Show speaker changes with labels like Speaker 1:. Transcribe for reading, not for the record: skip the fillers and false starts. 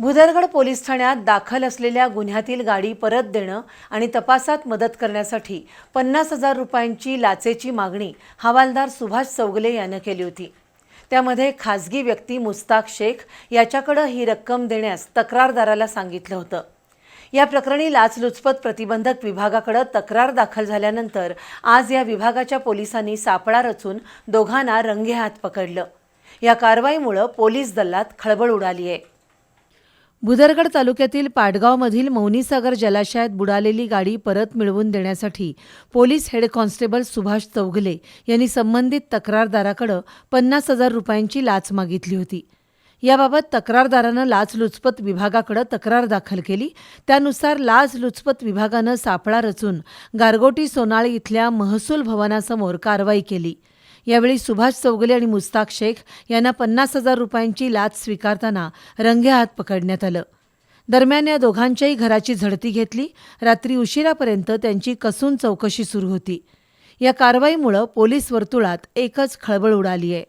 Speaker 1: Bhudargad police ठाण्यात दाखल असलेल्या गुन्ह्यातील गाडी परत देणं आणि तपासात मदत करण्यासाठी 50,000 रुपयांची लाचेची मागणी हवालदार सुभाष चौगले यानं केली होती। त्यामध्ये खासगी व्यक्ती मुस्ताक शेख याच्याकडे ही रक्कम देण्यास तक्रारदाराला सांगितलं होतं। या प्रकरणी लाचलुचपत प्रतिबंधक विभागाकडे तक्रार दाखल झाल्यानंतर आज या विभागाच्या पोलिसांनी सापळा रचून दोघांना रंगेहात पकडलं। या कारवाईमुळे पोलीस दलात खळबळ उडाली आहे। भुदरगड तालुक्यातील पाटगावमधील मौनीसागर जलाशयात बुडालेली गाडी परत मिळवून देण्यासाठी police head constable Subhash Chougule यांनी संबंधित तक्रारदाराकडे 50,000 रुपयांची लाच मागितली होती। याबाबत तक्रारदारानं लाचलुचपत विभागाकडे तक्रार दाखल केली। त्यानुसार लाचलुचपत विभागानं सापळा रचून गारगोटी सोनाळी इथल्या महसूल भवनासमोर कारवाई केली। यावेळी सुभाष चौगले आणि मुस्ताक शेख यांना 50,000 रुपयांची लाच स्वीकारताना रंगेहात पकडण्यात आलं। दरम्यान या दोघांच्याही घराची झडती घेतली। रात्री उशिरापर्यंत त्यांची कसून चौकशी सुरू होती। या कारवाईमुळे पोलीस वर्तुळात एकच खळबळ उडाली आहे।